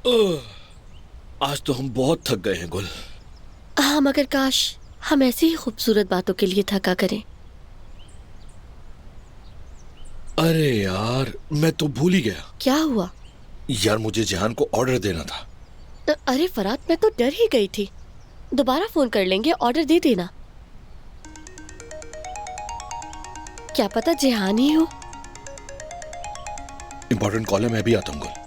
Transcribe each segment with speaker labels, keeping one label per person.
Speaker 1: आज तो हम बहुत थक गए हैं गुल।
Speaker 2: हाँ, मगर काश हम ऐसी ही खूबसूरत बातों के लिए थका करें।
Speaker 1: अरे यार, मैं तो भूल ही गया।
Speaker 2: क्या हुआ?
Speaker 1: यार, मुझे जहान को ऑर्डर देना था।
Speaker 2: अरे फराद, मैं तो डर ही गई थी। दोबारा फोन कर लेंगे, ऑर्डर दे देना। क्या पता जेहान ही हो।
Speaker 1: इंपॉर्टेंट कॉल है, मैं भी आता हूँ गुल।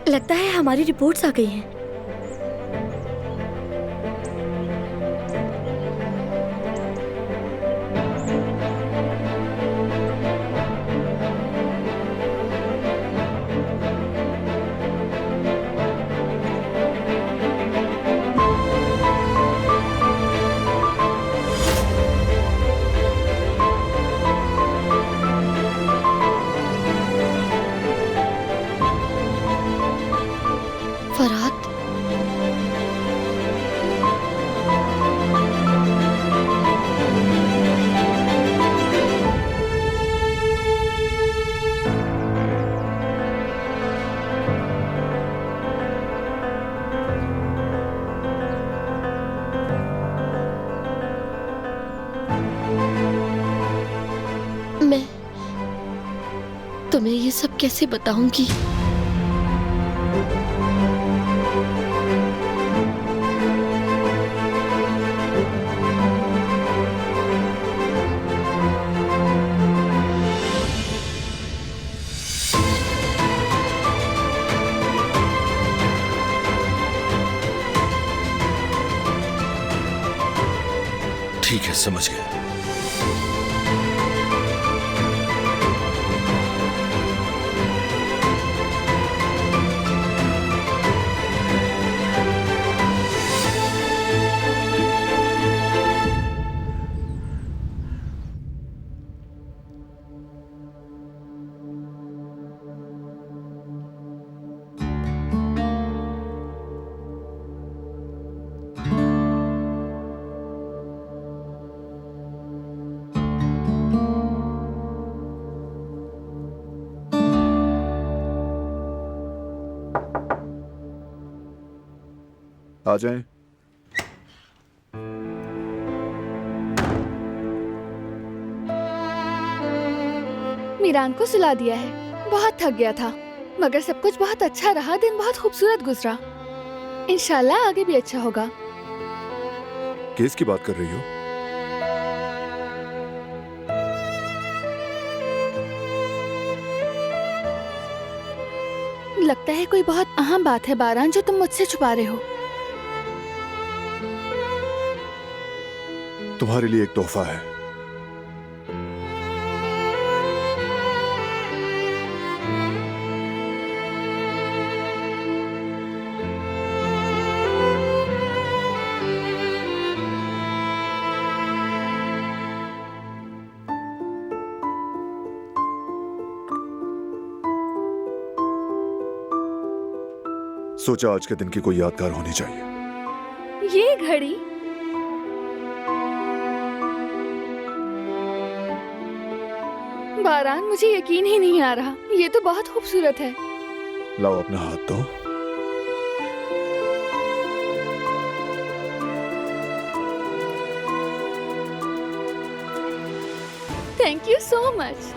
Speaker 2: लगता है हमारी रिपोर्ट्स आ गई हैं। फराद, मैं तुम्हें ये सब कैसे बताऊंगी?
Speaker 1: ठीक है, समझ गया।
Speaker 3: आ जाएं।
Speaker 4: मीरान को सुला दिया है। बहुत थक गया था, मगर सब कुछ बहुत अच्छा रहा। दिन बहुत खूबसूरत गुजरा। इंशाल्लाह आगे भी अच्छा होगा।
Speaker 3: केस की बात कर रही हो?
Speaker 4: लगता है कोई बहुत अहम बात है बारान, जो तुम मुझसे छुपा रहे हो।
Speaker 3: तुम्हारे लिए एक तोहफा है। सोचा आज के दिन की कोई यादगार होनी चाहिए।
Speaker 4: ये घड़ी बारान, मुझे यकीन ही नहीं आ रहा। ये तो बहुत खूबसूरत है।
Speaker 3: लाओ अपना हाथ दो।
Speaker 4: Thank you so much.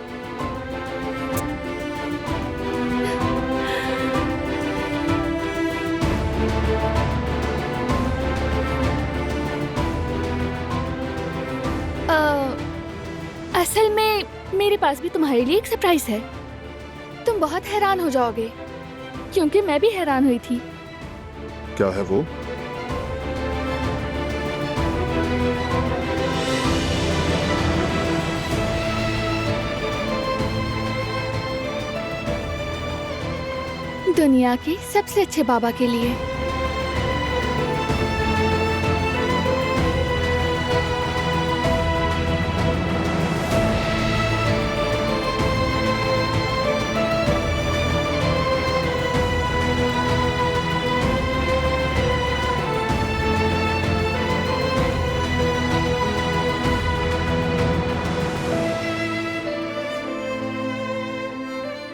Speaker 4: असल में मेरे पास भी तुम्हारे लिए एक सरप्राइज है। तुम बहुत हैरान हो जाओगे, क्योंकि मैं भी हैरान हुई थी।
Speaker 3: क्या है वो?
Speaker 4: दुनिया के सबसे अच्छे बाबा के लिए।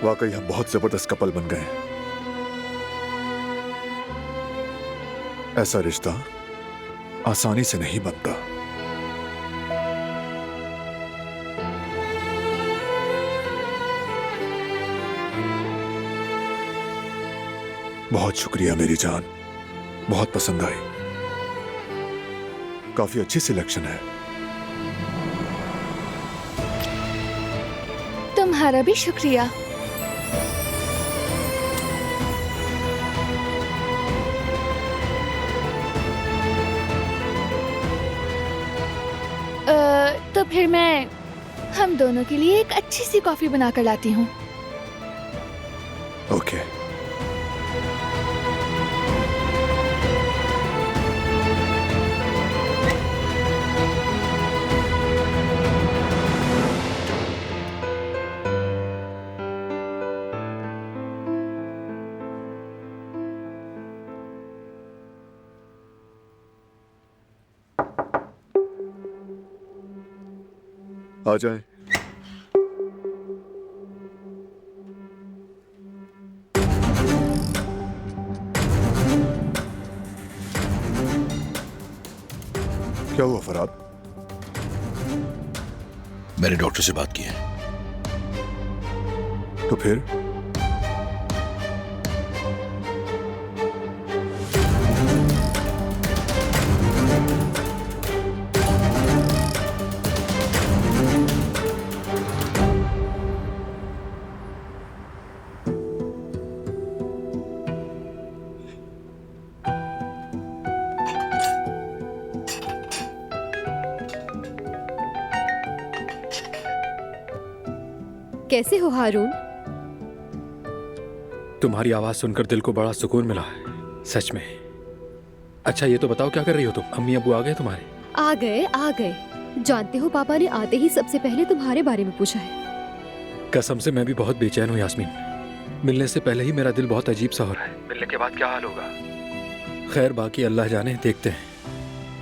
Speaker 3: वाकई हम बहुत जबरदस्त कपल बन गए हैं। ऐसा रिश्ता आसानी से नहीं बनता। बहुत शुक्रिया मेरी जान, बहुत पसंद आई। काफी अच्छी सिलेक्शन है।
Speaker 4: तुम्हारा भी शुक्रिया। तो फिर मैं हम दोनों के लिए एक अच्छी सी कॉफी बनाकर लाती हूँ।
Speaker 3: ओके। आ जाए। क्या हुआ फरहाद?
Speaker 1: मैंने डॉक्टर से बात की है।
Speaker 3: तो फिर?
Speaker 5: कैसे हो हारून?
Speaker 6: तुम्हारी आवाज सुनकर दिल को बड़ा सुकून मिला है, सच में। अच्छा ये तो बताओ क्या कर रही हो तुम? अम्मी अब्बू आ गए तुम्हारे?
Speaker 5: आ गए। जानते हो पापा ने आते ही सबसे पहले तुम्हारे बारे में पूछा है।
Speaker 6: कसम से मैं भी बहुत बेचैन हूँ यास्मीन। मिलने से पहले ही मेरा दिल बहुत अजीब सा हो रहा है। मिलने के बाद क्या हाल होगा? खैर बाकी अल्लाह जाने, देखते हैं।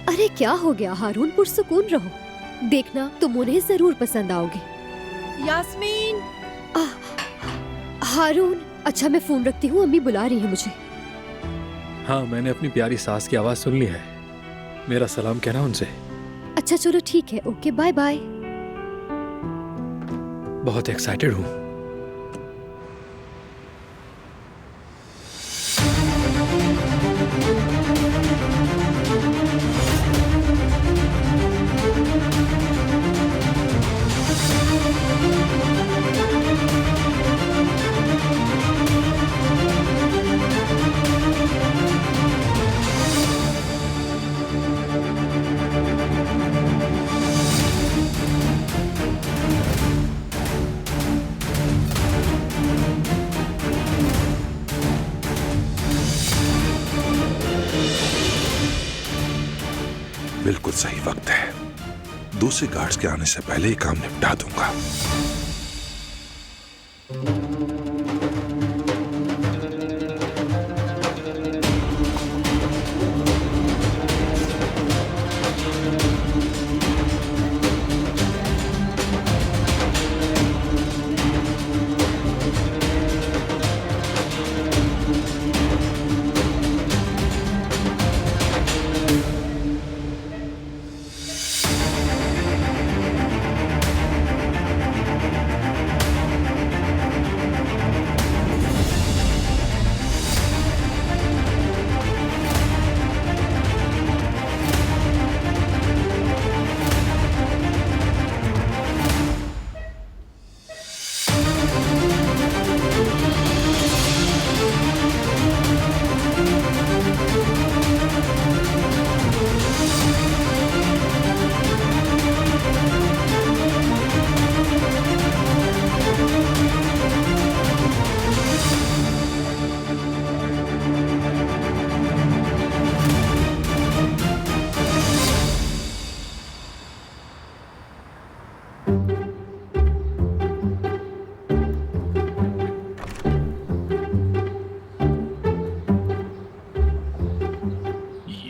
Speaker 5: अरे क्या हो गया हारून, पुरसुकून रहो। देखना तुम उन्हें जरूर पसंद आओगे।
Speaker 7: यास्मीन।
Speaker 5: हारून, अच्छा मैं फोन रखती हूँ, अम्मी बुला रही है मुझे।
Speaker 6: हाँ मैंने अपनी प्यारी सास की आवाज सुन ली है। मेरा सलाम कहना उनसे।
Speaker 5: अच्छा चलो ठीक है, ओके बाय बाय।
Speaker 6: बहुत एक्साइटेड हूँ।
Speaker 8: बिल्कुल सही वक्त है। दूसरे गार्ड्स के आने से पहले ही काम निपटा दूंगा।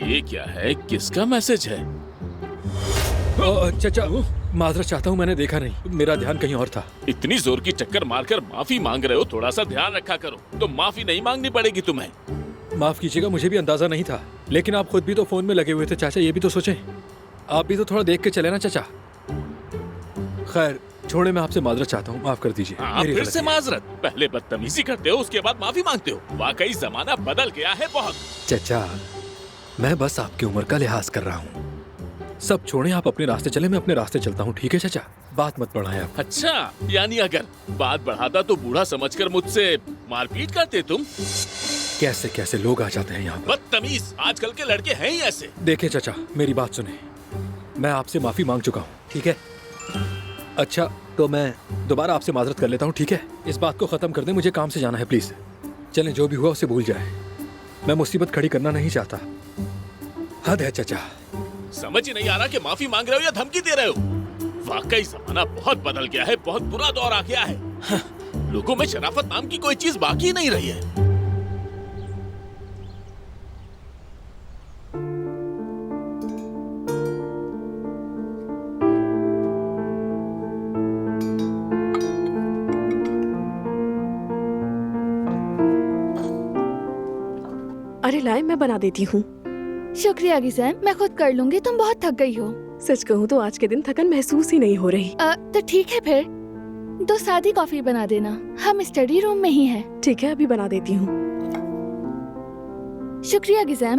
Speaker 1: ये क्या है? किसका मैसेज है?
Speaker 6: चाचा माजरत चाहता हूँ, मैंने देखा नहीं, मेरा ध्यान कहीं और था।
Speaker 9: इतनी जोर की चक्कर मारकर माफी मांग रहे हो, थोड़ा सा ध्यान रखा करो। तो माफी नहीं मांगनी पड़ेगी तुम्हें।
Speaker 6: माफ कीजिएगा, मुझे भी अंदाजा नहीं था, लेकिन आप खुद भी तो फोन में लगे हुए थे चाचा, ये भी तो सोचें। आप भी तो थोड़ा देख के चले ना चाचा। खैर छोड़े, मैं आपसे माजरत चाहता हूँ, माफ कर दीजिए। मेरी
Speaker 9: फिर
Speaker 6: गलती
Speaker 9: से
Speaker 6: है।
Speaker 9: माजरत? पहले बदतमीजी करते हो, उसके बाद माफी मांगते हो। वाकई जमाना बदल गया है बहुत।
Speaker 6: चाचा मैं बस आपकी उम्र का लिहाज कर रहा हूँ। सब छोड़े, आप अपने रास्ते चले, मैं अपने रास्ते चलता हूँ, ठीक है चाचा? बात मत बढ़ाएं आप।
Speaker 9: अच्छा, यानी अगर बात बढ़ाता तो बूढ़ा समझकर मुझसे मारपीट करते तुम?
Speaker 6: कैसे कैसे लोग आ जाते हैं यहाँ पर।
Speaker 9: बदतमीज, आजकल के लड़के हैं ही ऐसे।
Speaker 6: देखिए चाचा, मेरी बात सुने, मैं आपसे माफी मांग चुका हूँ, ठीक है? अच्छा तो मैं दोबारा आपसे माजरत कर लेता हूँ, ठीक है? इस बात को खत्म कर दें, मुझे काम से जाना है, प्लीज। चलें, जो भी हुआ उसे भूल जाए, मैं मुसीबत खड़ी करना नहीं चाहता। हद है चाचा।
Speaker 9: समझ ही नहीं आ रहा कि माफी मांग रहे हो या धमकी दे रहे हो। वाकई जमाना बहुत बदल गया है, बहुत बुरा दौर आ गया है। लोगों में शराफत नाम की कोई चीज बाकी नहीं रही है।
Speaker 10: अरे लाए, मैं बना देती हूँ।
Speaker 4: शुक्रिया गिज़ैम, मैं खुद कर लूंगी, तुम बहुत थक गई हो।
Speaker 10: सच कहूँ तो आज के दिन थकन महसूस ही नहीं हो रही।
Speaker 4: तो ठीक है फिर 2 सादी कॉफी बना देना, हम स्टडी रूम में ही हैं।
Speaker 10: ठीक है, अभी बना देती हूँ।
Speaker 4: शुक्रिया गिज़ैम।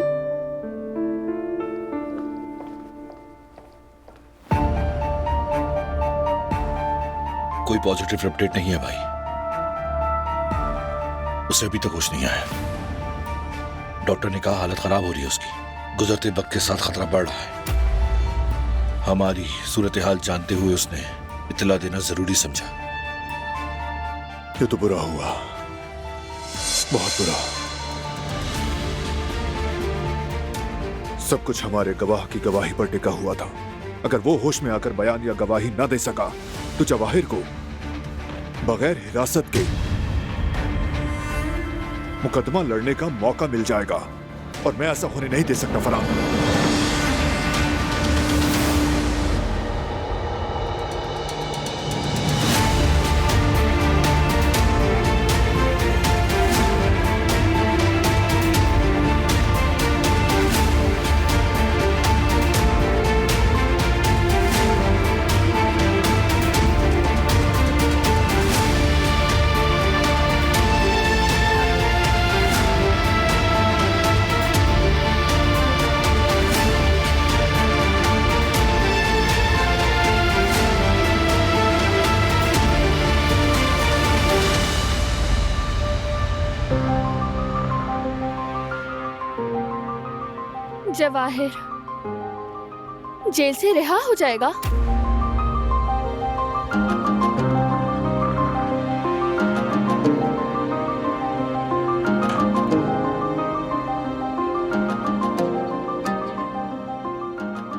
Speaker 1: कोई पॉजिटिव अपडेट नहीं है भाई, उसे अभी तक कुछ नहीं आया। डॉक्टर ने कहा हालत खराब हो रही है उसकी, गुजरते वक्त के साथ खतरा बढ़ रहा है। हमारी सूरत हाल जानते हुए उसने इत्तला देना जरूरी समझा।
Speaker 3: ये तो बुरा हुआ, बहुत बुरा। सब कुछ हमारे गवाह की गवाही पर टिका हुआ था। अगर वो होश में आकर बयान या गवाही न दे सका तो जवाहिर को बगैर हिरासत के मुकदमा लड़ने का मौका मिल जाएगा, और मैं ऐसा होने नहीं दे सकता फरहान।
Speaker 4: जवाहिर जेल से रिहा हो जाएगा।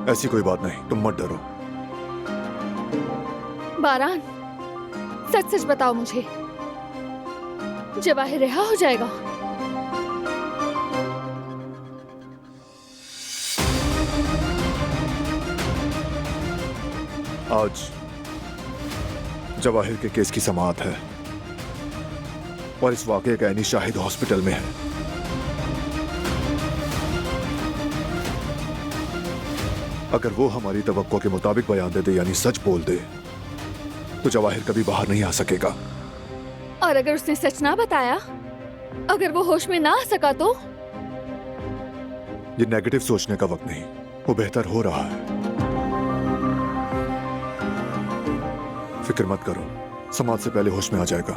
Speaker 3: ऐसी कोई बात नहीं, तुम मत डरो।
Speaker 4: बारान, सच सच बताओ मुझे, जवाहिर रिहा हो जाएगा?
Speaker 3: आज जवाहिर के केस की समाअत है और इस वाकये का ऐनी शाहिद हॉस्पिटल में है। अगर वो हमारी तवक्को के मुताबिक बयान दे दे, यानी सच बोल दे, तो जवाहिर कभी बाहर नहीं आ सकेगा।
Speaker 4: और अगर उसने सच ना बताया, अगर वो होश में ना आ सका तो?
Speaker 3: ये नेगेटिव सोचने का वक्त नहीं, वो बेहतर हो रहा है। फिक्र मत करो, समाज से पहले होश में आ जाएगा।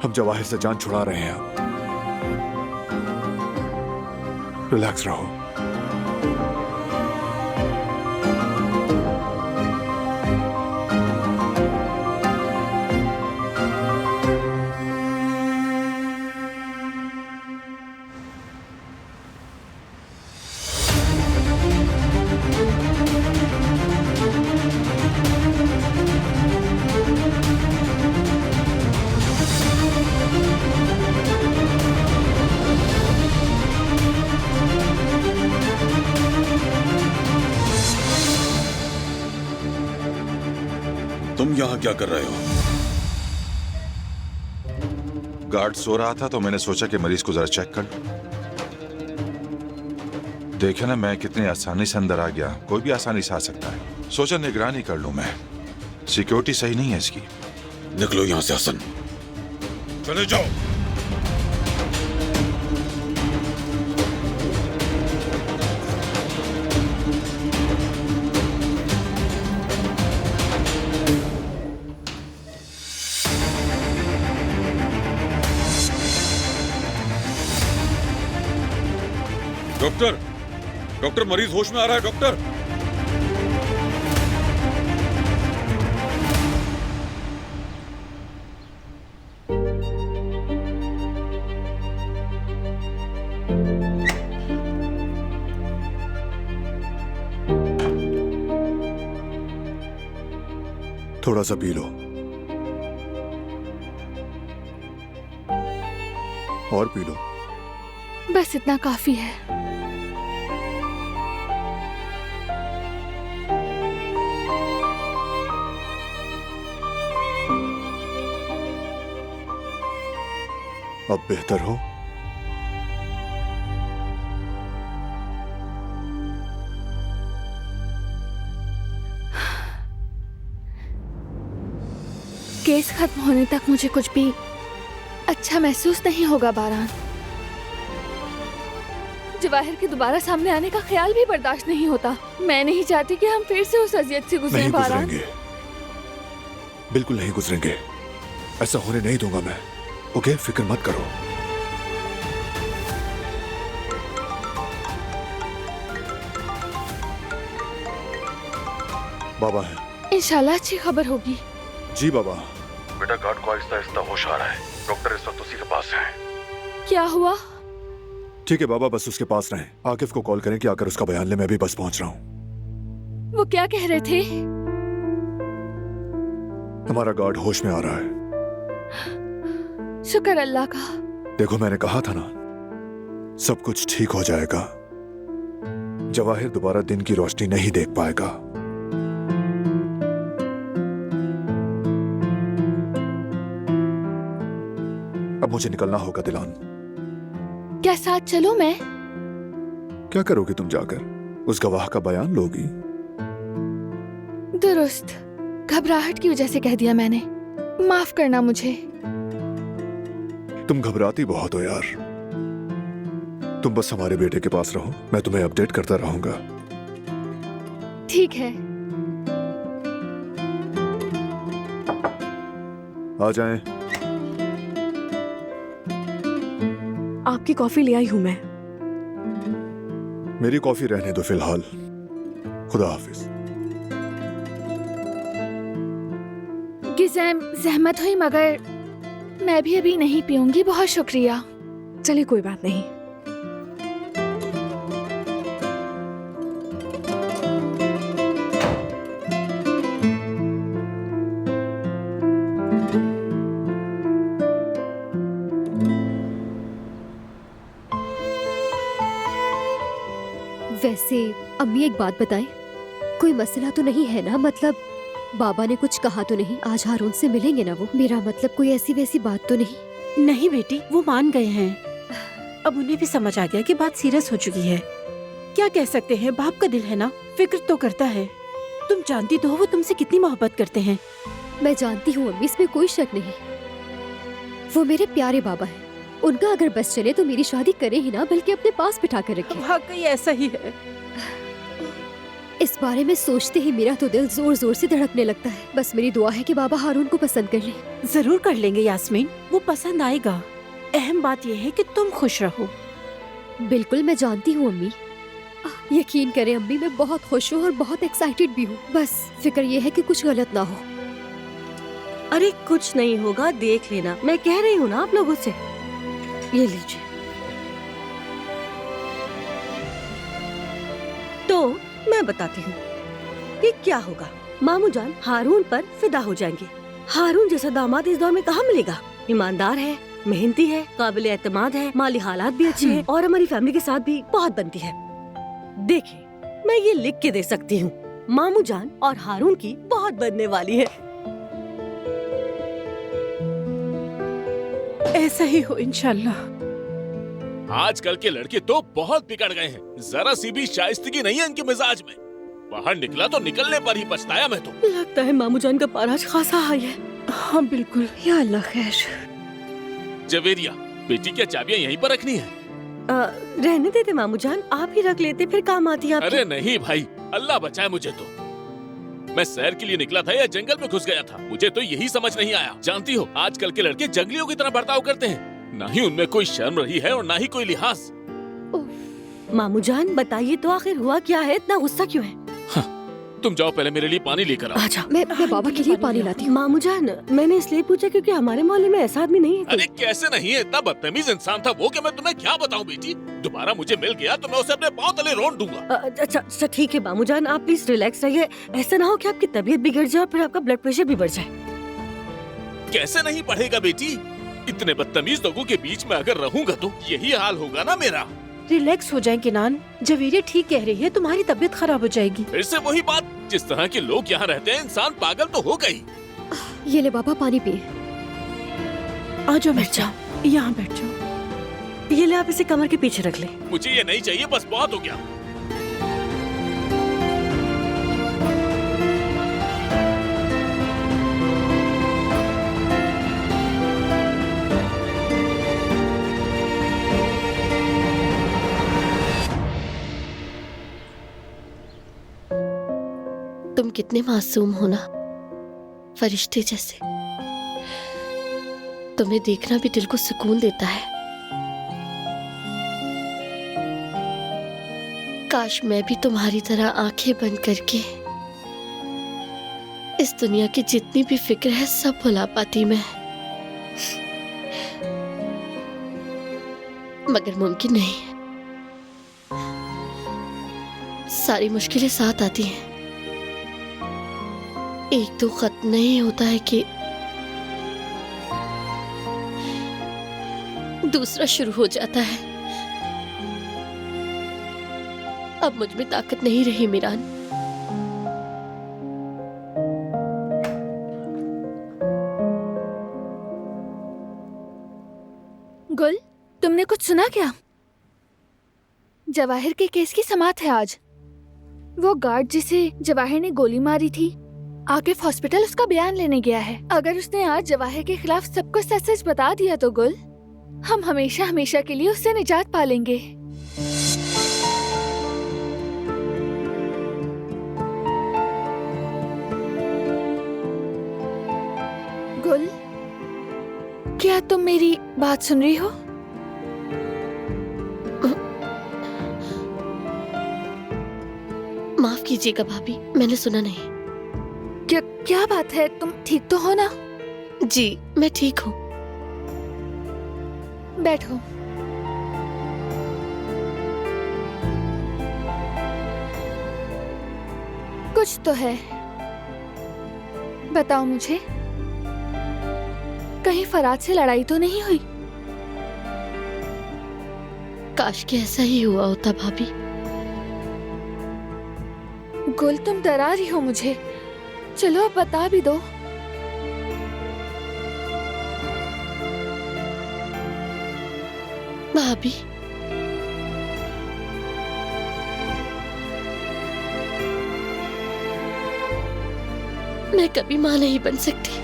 Speaker 3: हम जवाहिर से जान छुड़ा रहे हैं। रिलैक्स रहो।
Speaker 11: तुम यहाँ क्या कर रहे हो?
Speaker 8: गार्ड सो रहा था तो मैंने सोचा कि मरीज को जरा चेक कर लूं। देखे ना मैं कितनी आसानी से अंदर आ गया, कोई भी आसानी से आ सकता है। सोचा निगरानी कर लूं मैं, सिक्योरिटी सही नहीं है इसकी।
Speaker 11: निकलो यहाँ से हसन, चले जाओ। डॉक्टर, डॉक्टर मरीज होश में आ रहा है डॉक्टर।
Speaker 3: थोड़ा सा पी लो और पी लो।
Speaker 4: बस इतना काफी है।
Speaker 3: अब बेहतर हो?
Speaker 4: केस खत्म होने तक मुझे कुछ भी अच्छा महसूस नहीं होगा बारान। जवाहिर के दोबारा सामने आने का ख्याल भी बर्दाश्त नहीं होता। मैं नहीं चाहती कि हम फिर से उस अजियत से गुजरें
Speaker 3: नहीं
Speaker 4: बारान।
Speaker 3: गुजरेंगे, बिल्कुल नहीं गुजरेंगे। ऐसा होने नहीं दूंगा मैं। ओके, फिक्र मत करो। बाबा है।
Speaker 4: इंशाल्लाह अच्छी खबर होगी।
Speaker 3: जी बाबा।
Speaker 8: बेटा गार्ड को आहिस्ता आहिस्ता होश आ रहा है, डॉक्टर इस वक्त उसी के पास है।
Speaker 4: क्या हुआ?
Speaker 3: ठीक है बाबा, बस उसके पास रहें। आकिफ को कॉल करें कि आकर उसका बयान ले। मैं भी बस पहुंच रहा हूँ।
Speaker 4: वो क्या कह रहे थे?
Speaker 3: हमारा गार्ड होश में आ रहा है।
Speaker 4: शुक्र अल्लाह का।
Speaker 3: देखो मैंने कहा था ना, सब कुछ ठीक हो जाएगा। जवाहिर दोबारा दिन की रोशनी नहीं देख पाएगा। अब मुझे निकलना होगा दिलान।
Speaker 4: क्या साथ चलो? मैं
Speaker 3: क्या करोगी तुम जाकर? उस गवाह का बयान लोगी?
Speaker 4: दुरुस्त, घबराहट की वजह से कह दिया मैंने। माफ करना मुझे।
Speaker 3: तुम घबराती बहुत हो यार। तुम बस हमारे बेटे के पास रहो, मैं तुम्हें अपडेट करता रहूंगा।
Speaker 4: ठीक है।
Speaker 3: आ जाएं।
Speaker 10: आपकी कॉफी ले आई हूं मैं।
Speaker 3: मेरी कॉफी रहने दो फिलहाल। खुदा हाफिज।
Speaker 4: गिज़ैम, जहमत हुई मगर मैं भी अभी नहीं पीऊंगी। बहुत शुक्रिया।
Speaker 10: चलिए कोई बात नहीं।
Speaker 5: वैसे अम्मी एक बात बताएं, कोई मसला तो नहीं है ना? मतलब बाबा ने कुछ कहा तो नहीं? आज हारून से मिलेंगे ना वो? मेरा मतलब कोई ऐसी वैसी बात तो नहीं?
Speaker 7: नहीं बेटी, वो मान गए हैं। अब उन्हें भी समझ आ गया कि बात सीरियस हो चुकी है। क्या कह सकते हैं, बाप का दिल है ना, फिक्र तो करता है। तुम जानती तो हो वो तुमसे कितनी मोहब्बत करते हैं।
Speaker 5: मैं जानती हूँ अम्मी, इसमें कोई शक नहीं। वो मेरे प्यारे बाबा हैं। उनका अगर बस चले तो मेरी शादी करे ही ना, बल्कि अपने पास बिठा कर रखे।
Speaker 7: वाकई ऐसा ही है।
Speaker 5: इस बारे में सोचते ही मेरा तो दिल जोर जोर से धड़कने लगता है। बस मेरी दुआ है कि बाबा हारून को पसंद कर ले।
Speaker 7: जरूर कर लेंगे यास्मीन, वो पसंद आएगा। अहम बात यह है कि तुम खुश रहो।
Speaker 5: बिल्कुल, मैं जानती हूँ अम्मी। यकीन करें अम्मी, मैं बहुत खुश हूँ और बहुत एक्साइटेड भी हूँ। बस फिक्र ये है कि कुछ गलत ना हो।
Speaker 2: अरे कुछ नहीं होगा, देख लेना। मैं कह रही हूँ ना आप लोगों से। ये लीजिए। तो मैं बताती हूँ कि क्या होगा। मामू जान हारून पर फिदा हो जाएंगे। हारून जैसा दामाद इस दौर में कहाँ मिलेगा। ईमानदार है, मेहनती है, काबिल एतमाद है, माली हालात भी अच्छे हैं और हमारी फैमिली के साथ भी बहुत बनती है। देखिए, मैं ये लिख के दे सकती हूँ, मामू जान और हारून की बहुत बनने वाली है।
Speaker 7: ऐसा ही हो इंशाल्लाह।
Speaker 9: आजकल के लड़के तो बहुत बिगड़ गए हैं, जरा सी भी शाइस्तगी नहीं है इनके मिजाज में। बाहर निकला तो निकलने पर ही पछताया मैं तो।
Speaker 2: लगता है मामू जान का पारा आज खासा हाई है।
Speaker 7: हाँ बिल्कुल।
Speaker 2: या अल्लाह खैर।
Speaker 9: जवेरिया, बेटी क्या चाबियां यहीं पर रखनी है?
Speaker 2: रहने देते मामू जान, आप ही रख लेते, फिर काम आती है आपकी।
Speaker 9: अरे नहीं भाई, अल्लाह बचाए मुझे तो। मैं सैर के लिए निकला था या जंगल में घुस गया था, मुझे तो यही समझ नहीं आया। जानती हो आजकल के लड़के जंगलियों की तरह बर्ताव करते हैं, ना ही उनमें कोई शर्म रही है और ना ही कोई लिहाज।
Speaker 2: मामू जान बताइए तो आखिर हुआ क्या है, इतना गुस्सा क्यों है?
Speaker 9: तुम जाओ पहले मेरे लिए पानी लेकर आओ।
Speaker 2: अच्छा
Speaker 5: मैं बाबा के लिए पानी लाती हूँ।
Speaker 2: मामू जान मैंने इसलिए पूछा क्योंकि हमारे मोहल्ले में ऐसा आदमी नहीं है कोई।
Speaker 9: अरे कैसे नहीं है, इतना बदतमीज इंसान था वो कि मैं तुम्हें क्या बताऊं बेटी। दोबारा मुझे मिल गया तो मैं उसे अपने पांव तले रोन दूंगा।
Speaker 2: अच्छा ठीक है मामू जान, आप प्लीज रिलैक्स रहिए। ऐसा ना हो कि आपकी तबीयत बिगड़ जाए और फिर आपका ब्लड प्रेशर भी बढ़ जाए।
Speaker 9: कैसे नहीं बढ़ेगा बेटी, इतने बदतमीज लोगों के बीच में अगर रहूंगा तो यही हाल होगा ना मेरा।
Speaker 7: रिलैक्स हो जाए किनान, जवेरिया ठीक कह रही है, तुम्हारी तबीयत खराब हो जाएगी।
Speaker 9: फिर से वही बात, जिस तरह के लोग यहाँ रहते हैं इंसान पागल तो हो गई।
Speaker 5: ये ले बाबा पानी पिए।
Speaker 7: आ जाओ बैठ जाओ, यहाँ बैठ जाओ।
Speaker 2: ये ले आप इसे कमर के पीछे रख ले।
Speaker 9: मुझे ये नहीं चाहिए, बस बहुत हो गया।
Speaker 12: तुम कितने मासूम हो ना, फरिश्ते जैसे। तुम्हें देखना भी दिल को सुकून देता है। काश मैं भी तुम्हारी तरह आंखें बंद करके इस दुनिया की जितनी भी फिक्र है सब भुला पाती मैं, मगर मुमकिन नहीं है। सारी मुश्किलें साथ आती हैं। एक तो खत्म नहीं होता है कि दूसरा शुरू हो जाता है। अब मुझ में ताकत नहीं रही मीरान।
Speaker 4: गुल, तुमने कुछ सुना क्या? जवाहिर के केस की समाअत है आज। वो गार्ड जिसे जवाहिर ने गोली मारी थी आकिफ हॉस्पिटल उसका बयान लेने गया है। अगर उसने आज जवाहिर के खिलाफ सब कुछ सच सच बता दिया तो गुल, हम हमेशा हमेशा के लिए उससे निजात पा लेंगे। गुल, क्या तुम मेरी बात सुन रही हो?
Speaker 12: माफ कीजिएगा भाभी, मैंने सुना नहीं।
Speaker 4: क्या बात है, तुम ठीक तो हो ना?
Speaker 12: जी मैं ठीक हूँ।
Speaker 4: बैठो। कुछ तो है, बताओ मुझे। कहीं फराज से लड़ाई तो नहीं हुई?
Speaker 12: काश कि ऐसा ही हुआ होता भाभी।
Speaker 4: गुल, तुम डरा रही हो मुझे। चलो अब बता भी दो।
Speaker 12: भाभी, मैं कभी मां नहीं बन सकती।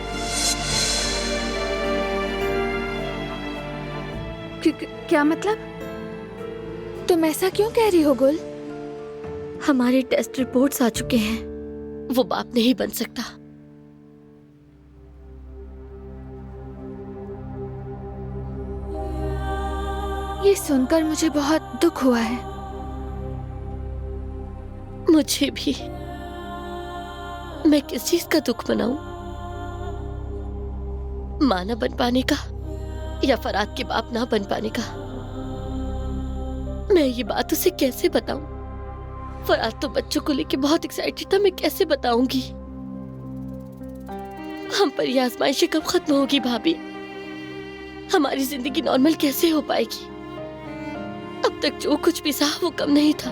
Speaker 4: क्या मतलब? तुम ऐसा क्यों कह रही हो गुल?
Speaker 12: हमारे टेस्ट रिपोर्ट्स आ चुके हैं, वो बाप नहीं बन सकता।
Speaker 4: ये सुनकर मुझे बहुत दुख हुआ है।
Speaker 12: मुझे भी। मैं किस चीज का दुख मनाऊं? मां ना बन पाने का या फराद के बाप ना बन पाने का? मैं ये बात उसे कैसे बताऊं? फराद तो बच्चों को लेके बहुत एक्साइटेड था, मैं कैसे बताऊंगी? हम पर यह आजमाइश कब खत्म होगी भाभी? हमारी जिंदगी नॉर्मल कैसे हो पाएगी? अब तक जो कुछ भी सहा वो कम नहीं था।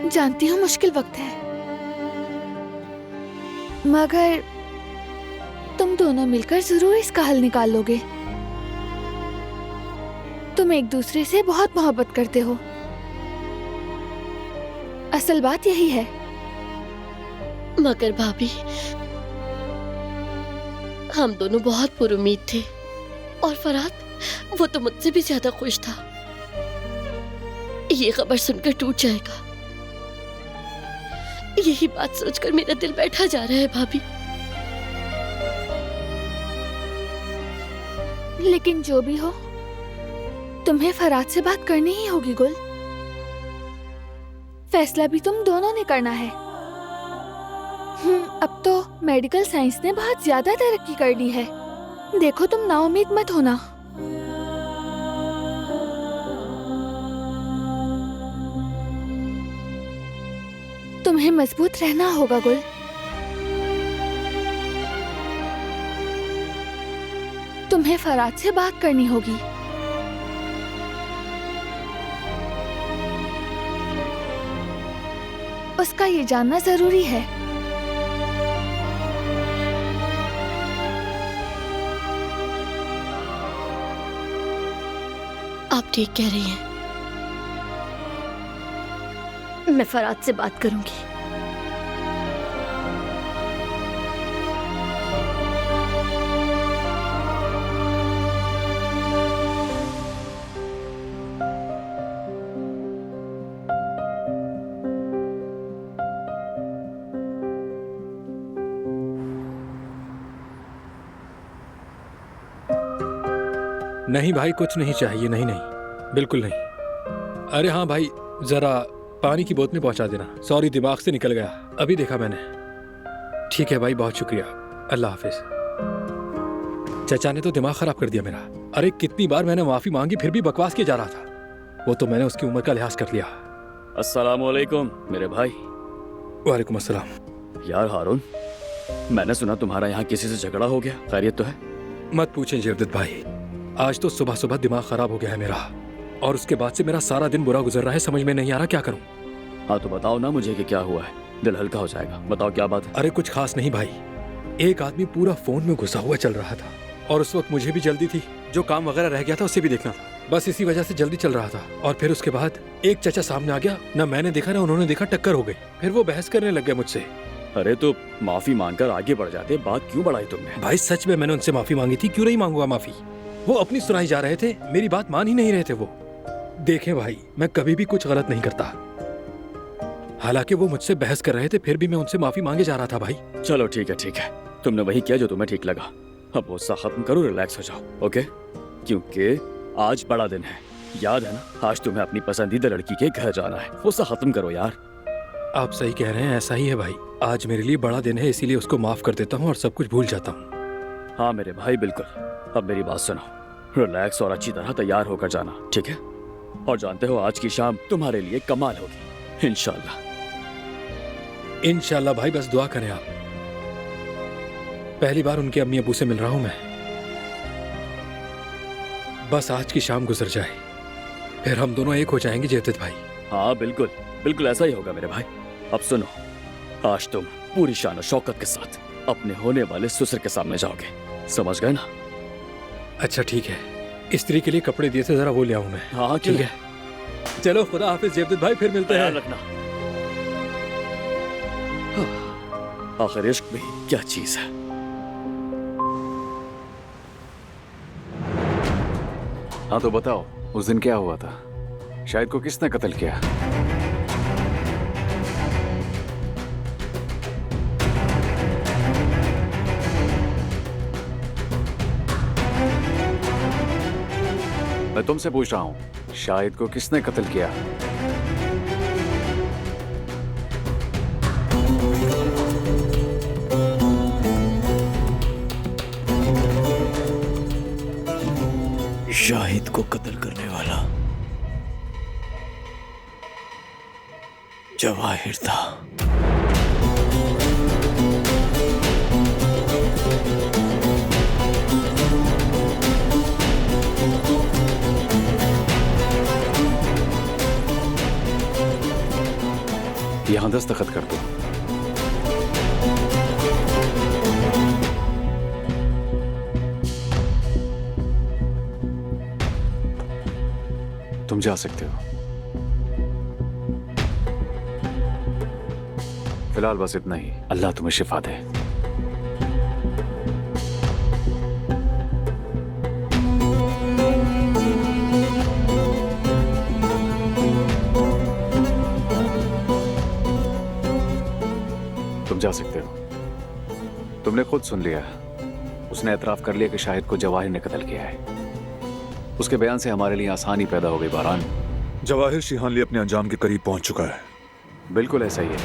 Speaker 4: जानती हूँ मुश्किल वक्त है, मगर दोनों मिलकर जरूर इसका हल निकाल लोगे। तुम एक दूसरे से बहुत मोहब्बत करते हो, असल बात यही है।
Speaker 12: मगर भाभी, हम दोनों बहुत पुरुमीद थे और फरहाद वो तो मुझसे भी ज्यादा खुश था। ये खबर सुनकर टूट जाएगा, यही बात सोचकर मेरा दिल बैठा जा रहा है भाभी।
Speaker 4: लेकिन जो भी हो, तुम्हें फरहाद से बात करनी ही होगी गुल। फैसला भी तुम दोनों ने करना है। अब तो मेडिकल साइंस ने बहुत ज्यादा तरक्की कर ली है। देखो, तुम नाउम्मीद मत होना। तुम्हें मजबूत रहना होगा गुल। तुम्हें फरहाद से बात करनी होगी। उसका ये जानना जरूरी है।
Speaker 12: आप ठीक कह रही हैं, मैं फरहाद से बात करूंगी।
Speaker 6: नहीं भाई, कुछ नहीं चाहिए। नहीं नहीं, बिल्कुल नहीं। अरे हाँ भाई, जरा पानी की बोतलें पहुंचा देना। सॉरी, दिमाग से निकल गया, अभी देखा मैंने। ठीक है भाई, बहुत शुक्रिया। अल्लाह हाफिज। चाचा ने तो दिमाग खराब कर दिया मेरा। अरे कितनी बार मैंने माफी मांगी, फिर भी बकवास किया जा रहा था। वो तो मैंने उसकी उम्र का लिहाज कर लिया।
Speaker 13: अस्सलाम वालेकुम मेरे भाई।
Speaker 6: वालेकुम अस्सलाम।
Speaker 13: यार हारून, मैंने सुना तुम्हारा यहाँ किसी से झगड़ा हो गया, खैरियत तो है?
Speaker 6: मत पूछें जेवदत भाई, आज तो सुबह सुबह दिमाग खराब हो गया है मेरा, और उसके बाद से मेरा सारा दिन बुरा गुजर रहा है। समझ में नहीं आ रहा क्या करूं।
Speaker 13: हाँ तो बताओ ना मुझे कि क्या हुआ है, दिल हल्का हो जाएगा। बताओ क्या बात है।
Speaker 6: अरे कुछ खास नहीं भाई, एक आदमी पूरा फोन में घुसा हुआ चल रहा था, और उस वक्त मुझे भी जल्दी थी, जो काम वगैरह रह गया था उसे भी देखना था। बस इसी वजह से जल्दी चल रहा था। और फिर उसके बाद एक चाचा सामने आ गया, ना मैंने देखा ना उन्होंने देखा, टक्कर हो गई। फिर वो बहस करने लग गए मुझसे।
Speaker 13: अरे तो माफी मांगकर आगे बढ़ जाते, बात क्यों बढ़ाई तुमने?
Speaker 6: भाई सच में मैंने उनसे माफी मांगी थी, क्यों नहीं मांगूंगा माफी। वो अपनी सुनाई जा रहे थे, मेरी बात मान ही नहीं रहे थे वो। देखें भाई, मैं कभी भी कुछ गलत नहीं करता। हालांकि वो मुझसे बहस कर रहे थे, फिर भी मैं उनसे माफी मांगे जा रहा था भाई।
Speaker 13: चलो ठीक है, तुमने वही किया जो तुम्हें ठीक लगा। अब गुस्सा खत्म करो, रिलैक्स हो जाओ, ओके? क्योंकि आज बड़ा दिन है, याद है ना? आज तुम्हें अपनी पसंदीदा लड़की के घर जाना है। गुस्सा खत्म करो यार।
Speaker 6: आप सही कह रहे हैं, ऐसा ही है भाई। आज मेरे लिए बड़ा दिन है, इसीलिए उसको माफ कर देता हूँ और सब कुछ भूल जाता हूँ।
Speaker 13: हाँ मेरे भाई, बिल्कुल। अब मेरी बात सुनो, रिलैक्स और अच्छी तरह तैयार होकर जाना, ठीक है? और जानते हो आज की शाम तुम्हारे लिए कमाल होगी, इंशाल्लाह।
Speaker 6: इंशाल्लाह भाई, बस दुआ करें आप। पहली बार उनके अम्मी अबू से मिल रहा हूं मैं। बस आज की शाम गुजर जाए, फिर हम दोनों एक हो जाएंगे जेवदत भाई।
Speaker 13: हाँ बिल्कुल बिल्कुल, ऐसा ही होगा मेरे भाई। अब सुनो, आज तुम पूरी शान और शौकत के साथ अपने होने वाले ससुर के सामने जाओगे, समझ गए ना?
Speaker 6: अच्छा ठीक है, स्त्री के लिए कपड़े दिए थे, जरा वो ले आऊं मैं।
Speaker 13: हाँ
Speaker 6: ठीक है, चलो खुदा हाफिज जेवदत भाई, फिर मिलते हैं।
Speaker 13: रखना। आखिर इश्क भी क्या चीज है।
Speaker 14: हाँ तो बताओ, उस दिन क्या हुआ था? शाहिद को किसने कत्ल किया? मैं तुमसे पूछ रहा हूं, शाहिद को किसने कत्ल किया?
Speaker 15: शाहिद को कत्ल करने वाला जवाहिर था।
Speaker 14: यहां दस्तखत कर दो। तुम जा सकते हो। फिलहाल बस इतना ही। अल्लाह तुम्हें शिफा दे। तुम जा सकते हो। तुमने खुद सुन लिया, उसने एतराफ कर लिया कि शाहिद को जवाहिर ने कत्ल किया है। उसके बयान से हमारे लिए आसानी पैदा हो गई बारान।
Speaker 3: जवाहिर शिहानली अपने अंजाम के करीब पहुंच चुका है।
Speaker 14: बिल्कुल ऐसा ही है।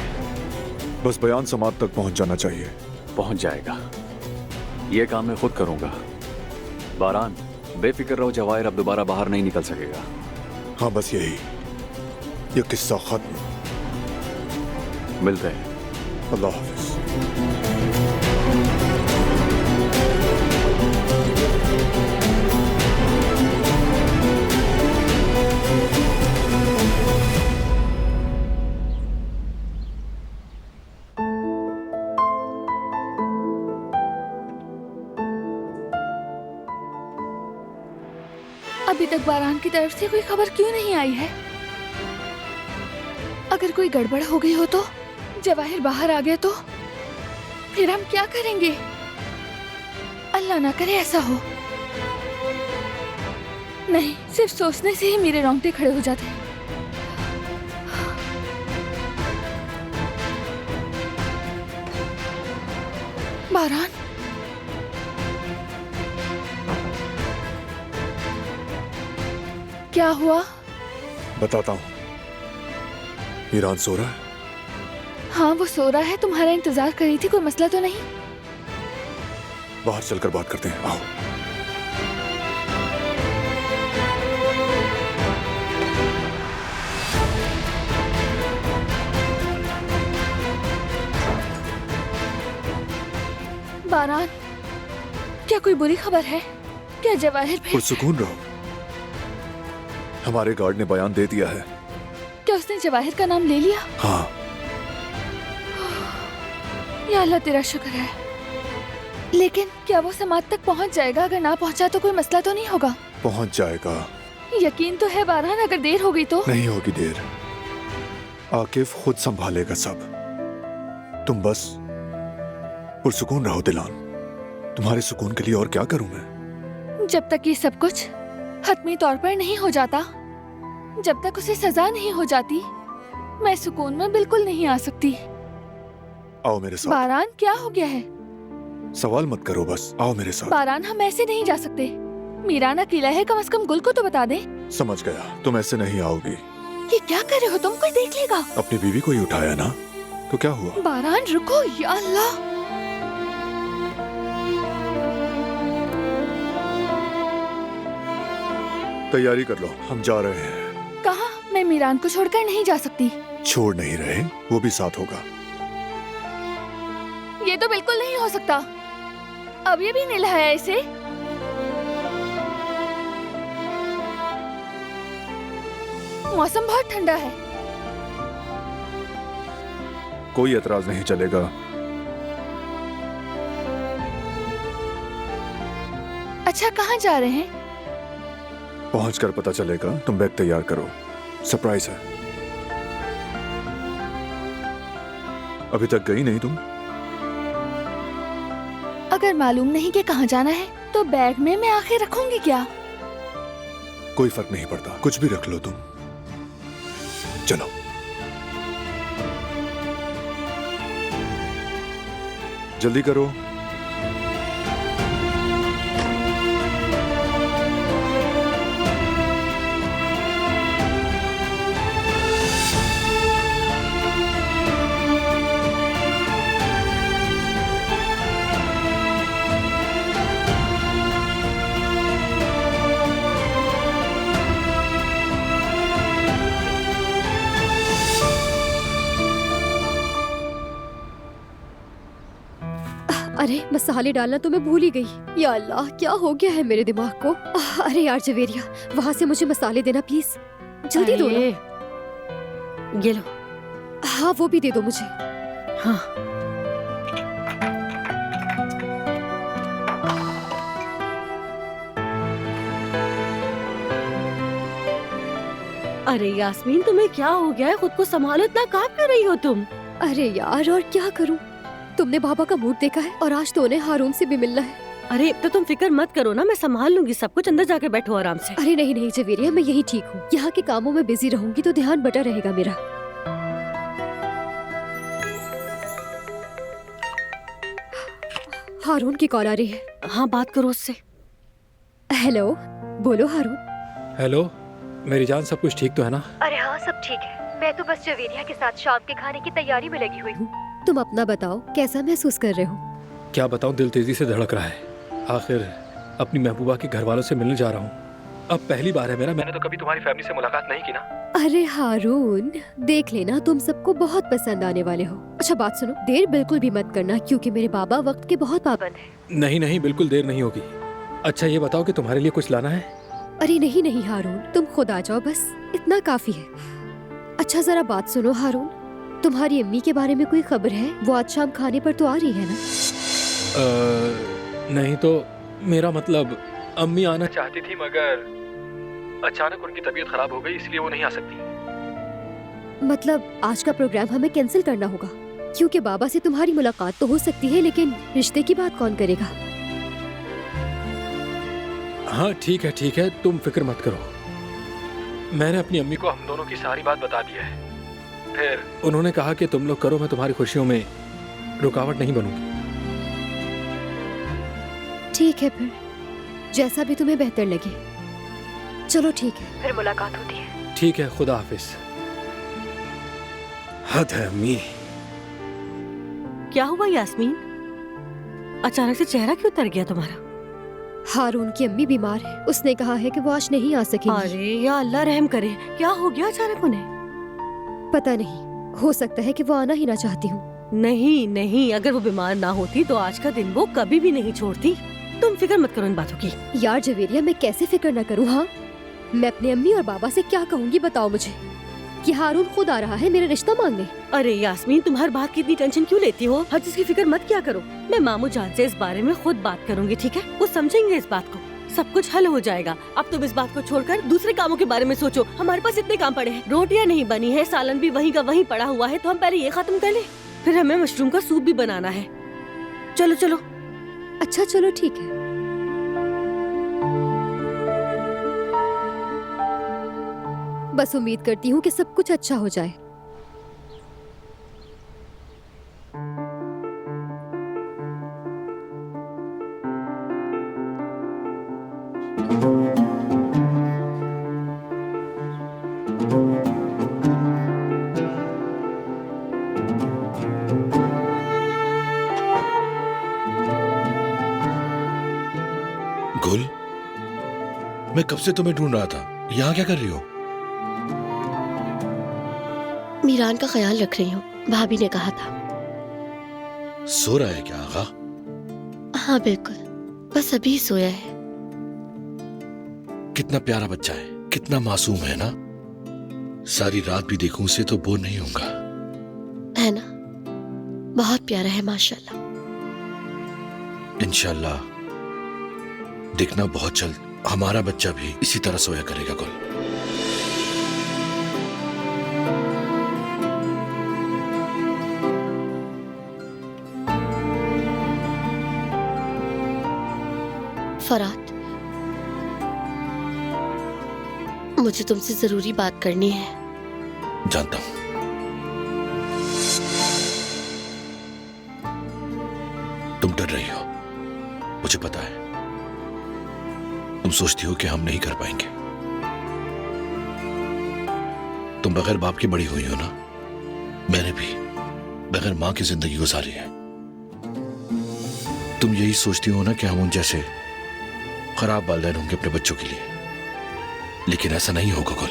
Speaker 3: बस बयान समात तक पहुंच जाना चाहिए।
Speaker 14: पहुंच जाएगा। ये काम मैं खुद करूंगा। बारान, बेफिक्र रहो, जवाहिर अब दोबारा बाहर नहीं निकल सकेगा।
Speaker 3: हाँ, बस यही। ये किस्सा खत्म।
Speaker 14: मिलते हैं।
Speaker 3: अल्लाह हाफिज।
Speaker 4: अभी तक बारान की तरफ से कोई खबर क्यों नहीं आई है? अगर कोई गड़बड़ हो गई हो तो, जवाहिर बाहर आ गया तो फिर हम क्या करेंगे? अल्लाह ना करे ऐसा हो। नहीं, सिर्फ सोचने से ही मेरे रोंगटे खड़े हो जाते हैं। बारान, क्या हुआ?
Speaker 3: बताता हूँ। ईरान सो रहा है?
Speaker 4: हाँ, वो सो रहा है। तुम्हारा इंतजार कर रही थी। कोई मसला तो नहीं?
Speaker 3: बाहर चलकर बात करते हैं, आओ।
Speaker 4: बारान, क्या कोई बुरी खबर है? क्या जवाहिर फिर?
Speaker 3: पुरसुकून रहो। हमारे गार्ड ने बयान दे दिया है।
Speaker 4: क्या उसने जवाहिर का नाम ले लिया?
Speaker 3: हाँ।
Speaker 4: या अल्लाह, तेरा शुक्र है। लेकिन क्या वो समात तक पहुंच जाएगा? अगर ना पहुंचा तो कोई मसला तो नहीं होगा?
Speaker 3: पहुंच जाएगा।
Speaker 4: यकीन तो है बारान, अगर देर हो गई तो?
Speaker 3: नहीं होगी देर। आकिफ खुद संभालेगा सब। तुम बस पुरसुकून रहो दिलान। तुम्हारे सुकून के लिए और क्या करूं मैं?
Speaker 4: जब तक ये सब कुछ हतमी तौर पर नहीं हो जाता, जब तक उसे सजा नहीं हो जाती, मैं सुकून में बिल्कुल नहीं आ सकती।
Speaker 3: आओ मेरे साथ।
Speaker 4: बारान, क्या हो गया है?
Speaker 3: सवाल मत करो, बस आओ मेरे साथ।
Speaker 4: बारान, हम ऐसे नहीं जा सकते। मीरान अकेला है, कम से कम गुल को तो बता दे।
Speaker 3: समझ गया, तुम ऐसे नहीं आओगी।
Speaker 4: ये क्या कर रहे हो तुम? कोई देख लेगा।
Speaker 3: अपनी बीवी को ही उठाया ना, तो क्या हुआ?
Speaker 4: बारान रुको, या अल्लाह।
Speaker 3: तैयारी कर लो, हम जा रहे हैं।
Speaker 4: कहाँ? मैं मीरान को छोड़कर नहीं जा सकती।
Speaker 3: छोड़ नहीं रहे, वो भी साथ होगा।
Speaker 4: ये तो बिल्कुल नहीं हो सकता। अब ये भी नहीं लाया इसे। मौसम बहुत ठंडा है।
Speaker 3: कोई एतराज नहीं चलेगा।
Speaker 4: अच्छा, कहाँ जा रहे हैं?
Speaker 3: पहुंचकर पता चलेगा। तुम बैग तैयार करो, सरप्राइज है। अभी तक गई नहीं तुम?
Speaker 4: अगर मालूम नहीं कि कहाँ जाना है तो बैग में मैं आखिर रखूंगी क्या?
Speaker 3: कोई फर्क नहीं पड़ता, कुछ भी रख लो तुम। चलो। जल्दी करो।
Speaker 5: अरे, मसाले डालना तो मैं भूल ही गई। या अल्लाह, क्या हो गया है मेरे दिमाग को? अरे यार जवेरिया, वहाँ से मुझे मसाले देना प्लीज। जल्दी दो ना।
Speaker 2: ये लो।
Speaker 5: हाँ, वो भी दे दो मुझे।
Speaker 2: हाँ। अरे यास्मीन, तुम्हें क्या हो गया है? खुद को संभालो, इतना काम कर रही हो तुम।
Speaker 5: अरे यार, और क्या करूं? तुमने बाबा का मूड देखा है और आज तो उन्हें हारून से भी मिलना है।
Speaker 2: अरे तो तुम फिक्र मत करो ना, मैं संभाल लूंगी सब कुछ। अंदर जाके बैठो आराम से।
Speaker 5: अरे नहीं नहीं जवेरिया, मैं यही ठीक हूँ। यहाँ के कामों में बिजी रहूंगी तो ध्यान बटा रहेगा मेरा। हारून की कॉल आ रही है।
Speaker 2: हाँ, बात करो उससे।
Speaker 5: हेलो, बोलो हारून।
Speaker 6: हेलो मेरी जान, सब कुछ ठीक तो है ना?
Speaker 5: अरे हाँ, सब ठीक है। मैं तो बस जवेरिया के साथ शाम के खाने की तैयारी में लगी हुई हूँ। तुम अपना बताओ, कैसा महसूस कर रहे हो?
Speaker 6: क्या बताऊं, दिल तेजी से धड़क रहा है। आखिर अपनी महबूबा के घर वालों से मिलने जा रहा हूँ। अब पहली बार है मेरा, मैंने तो कभी तुम्हारी फैमिली से मुलाकात नहीं की ना।
Speaker 5: अरे हारून, देख लेना, तुम सबको बहुत पसंद आने वाले हो। अच्छा बात सुनो, देर बिल्कुल भी मत करना क्योंकि मेरे बाबा वक्त के बहुत पाबंद हैं।
Speaker 6: नहीं नहीं, बिल्कुल देर नहीं होगी। अच्छा ये बताओ कि तुम्हारे लिए कुछ लाना है?
Speaker 5: अरे नहीं नहीं हारून, तुम खुद आ जाओ, बस इतना काफी है। अच्छा जरा बात सुनो हारून, तुम्हारी अम्मी के बारे में कोई खबर है? वो आज शाम खाने पर तो आ रही है ना?
Speaker 6: नहीं तो मेरा मतलब, अम्मी आना चाहती थी मगर अचानक उनकी तबीयत खराब हो गई, इसलिए वो नहीं आ सकती।
Speaker 5: मतलब आज का प्रोग्राम हमें कैंसिल करना होगा क्योंकि बाबा से तुम्हारी मुलाकात तो हो सकती है लेकिन रिश्ते की बात कौन करेगा?
Speaker 6: हाँ ठीक है, तुम फिक्र मत करो। मैंने अपनी अम्मी को हम दोनों की सारी बात बता दी है। फिर उन्होंने कहा कि तुम लोग करो, मैं तुम्हारी खुशियों में रुकावट नहीं बनूंगी।
Speaker 5: ठीक है, फिर जैसा भी तुम्हें बेहतर लगे। चलो ठीक है, फिर मुलाकात होती है।
Speaker 6: ठीक है, खुदा हाफिज। हद है अम्मी।
Speaker 2: क्या हुआ यास्मीन? अचानक से चेहरा क्यों उतर गया तुम्हारा?
Speaker 5: हारून की अम्मी बीमार है, उसने कहा है कि वो आज नहीं आ सकेंगी।
Speaker 2: अरे या अल्लाह रहम करे, क्या हो गया अचानक उन्हें?
Speaker 5: पता नहीं, हो सकता है कि वो आना ही ना चाहती हूँ।
Speaker 2: नहीं नहीं, अगर वो बीमार ना होती तो आज का दिन वो कभी भी नहीं छोड़ती। तुम फिक्र मत करो इन बातों की।
Speaker 5: यार जवेरिया, मैं कैसे फिक्र न करूँ? हाँ, मैं अपने अम्मी और बाबा से क्या कहूँगी बताओ मुझे कि हारून खुद आ रहा है मेरा रिश्ता मांगने।
Speaker 2: अरे यास्मीन, तुम हर बात की इतनी टेंशन क्यों लेती हो? हर चीज की फिक्र मत क्या करो। मैं मामू जान से इस बारे में खुद बात करूंगी, ठीक है? वो समझेंगे इस बात को, सब कुछ हल हो जाएगा। अब तुम इस बात को छोड़कर दूसरे कामों के बारे में सोचो। हमारे पास इतने काम पड़े हैं, रोटियां नहीं बनी है, सालन भी वहीं का वहीं पड़ा हुआ है, तो हम पहले ये खत्म कर ले, फिर हमें मशरूम का सूप भी बनाना है। चलो चलो।
Speaker 5: अच्छा चलो ठीक है। बस उम्मीद करती हूँ कि सब कुछ अच्छा हो जाए।
Speaker 1: गुल, मैं कब से तुम्हें ढूंढ रहा था। यहाँ क्या कर रही हो?
Speaker 12: मीरान का ख्याल रख रही हूँ, भाभी ने कहा था।
Speaker 1: सो रहा है क्या आगा?
Speaker 12: हाँ बिल्कुल, बस अभी सोया है।
Speaker 1: कितना प्यारा बच्चा है, कितना मासूम है ना। सारी रात भी देखूं उसे तो बोर नहीं होऊंगा।
Speaker 12: है ना, बहुत प्यारा है माशाल्लाह।
Speaker 1: इंशाल्लाह देखना, बहुत जल्द हमारा बच्चा भी इसी तरह सोया करेगा गुल।
Speaker 12: फरात, मुझे तुमसे जरूरी बात करनी है।
Speaker 1: जानता हूं। तुम डर रही हो, मुझे पता है। तुम सोचती हो कि हम नहीं कर पाएंगे। तुम बगैर बाप की बड़ी हुई हो ना, मैंने भी बगैर मां की जिंदगी गुजारी है। तुम यही सोचती हो ना कि हम उन जैसे खराब वालिदैन होंगे अपने बच्चों के लिए, लेकिन ऐसा नहीं होगा गुल।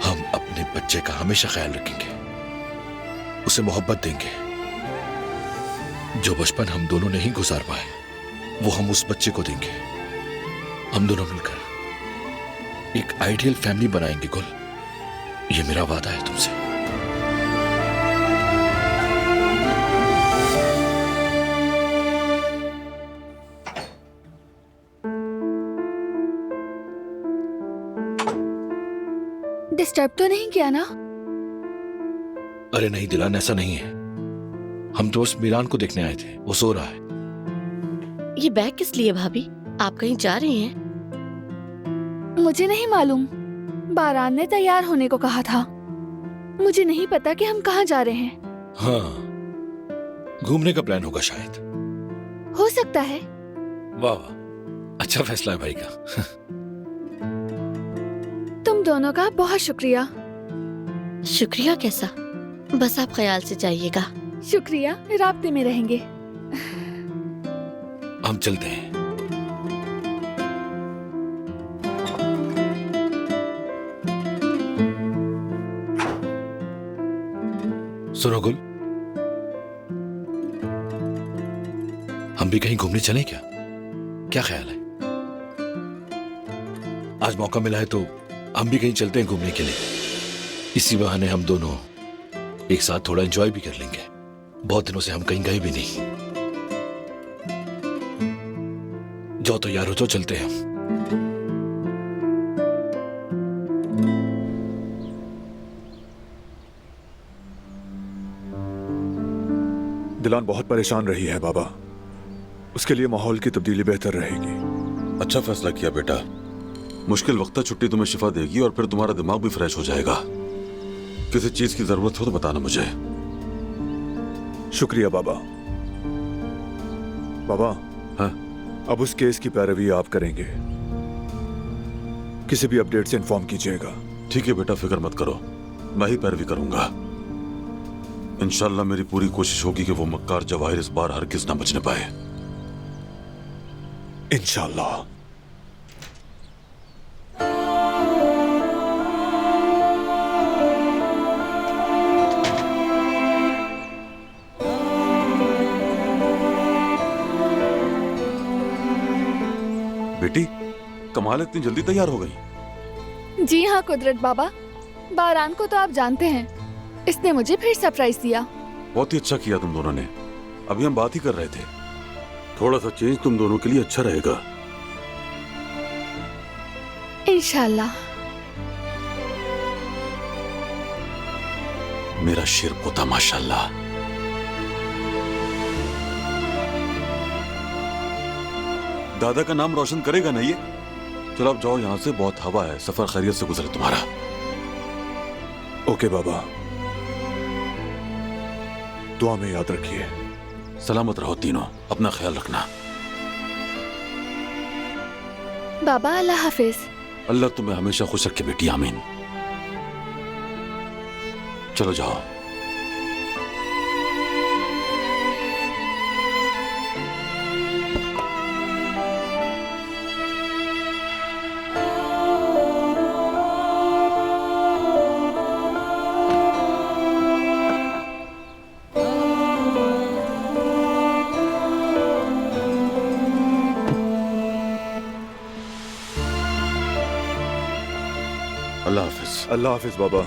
Speaker 1: हम अपने बच्चे का हमेशा ख्याल रखेंगे, उसे मोहब्बत देंगे। जो बचपन हम दोनों नहीं गुजार पाए वो हम उस बच्चे को देंगे। हम दोनों मिलकर एक आइडियल फैमिली बनाएंगे गुल, ये मेरा वादा है तुमसे।
Speaker 4: डिस्टर्ब तो नहीं किया ना?
Speaker 1: अरे नहीं दिलान, ऐसा नहीं है। हम तो बस मीरान को देखने आए थे, वो सो रहा है।
Speaker 12: ये बैग किस लिए भाभी? आप कहीं जा रही हैं?
Speaker 4: मुझे नहीं मालूम, बारान ने तैयार होने को कहा था। मुझे नहीं पता कि हम कहाँ जा रहे हैं।
Speaker 1: हाँ, घूमने का प्लान होगा शायद।
Speaker 4: हो सकता है।
Speaker 1: वाह वाह, अच्छा फैसला है भाई का।
Speaker 4: तुम दोनों का बहुत शुक्रिया।
Speaker 12: शुक्रिया कैसा? बस आप ख्याल से जाइएगा।
Speaker 4: शुक्रिया, राब्ते में रहेंगे।
Speaker 1: हम चलते हैं। सुनो गुल, हम भी कहीं घूमने चलें क्या? क्या ख्याल है? आज मौका मिला है तो हम भी कहीं चलते हैं घूमने के लिए। इसी बहाने हम दोनों एक साथ थोड़ा एंजॉय भी कर लेंगे। बहुत दिनों से हम कहीं गए भी नहीं। जाओ तैयार हो, तो चलते हैं हम।
Speaker 3: दिलान बहुत परेशान रही है बाबा, उसके लिए माहौल की तब्दीली बेहतर रहेगी।
Speaker 11: अच्छा फैसला किया बेटा। मुश्किल वक्त है, छुट्टी तुम्हें शिफा देगी और फिर तुम्हारा दिमाग भी फ्रेश हो जाएगा। किसी चीज की जरूरत हो तो बताना मुझे।
Speaker 3: शुक्रिया बाबा। बाबा,
Speaker 11: हाँ?
Speaker 3: अब उस केस की पैरवी आप करेंगे। किसी भी अपडेट से इन्फॉर्म कीजिएगा।
Speaker 11: ठीक है बेटा, फिक्र मत करो, मैं ही पैरवी करूंगा। इंशाल्लाह मेरी पूरी कोशिश होगी कि वो मक्कार जवाहिर इस बार हरगिज़ ना बचने पाए।
Speaker 3: इंशाल्लाह।
Speaker 11: बेटी, कमाल इतनी जल्दी तैयार हो गई?
Speaker 4: जी हाँ कुदरत बाबा, बारान को तो आप जानते हैं, इसने मुझे फिर सरप्राइज दिया।
Speaker 11: बहुत ही अच्छा किया तुम दोनों ने। अभी हम बात ही कर रहे थे, थोड़ा सा चेंज तुम दोनों के लिए अच्छा रहेगा।
Speaker 4: इंशाल्लाह।
Speaker 11: मेरा शेर पोता माशाल्लाह। दादा का नाम रोशन करेगा ना ये? चलो अब जाओ यहाँ से, बहुत हवा है। सफर खैरियत से गुजरे तुम्हारा।
Speaker 3: ओके बाबा, दुआ में याद रखिए।
Speaker 11: सलामत रहो तीनों, अपना ख्याल रखना।
Speaker 4: बाबा अल्लाह हाफिज।
Speaker 11: अल्लाह तुम्हें हमेशा खुश रखे बेटी, आमीन। चलो जाओ। अल्लाह हाफिज।
Speaker 3: अल्लाह हाफिज बाबा।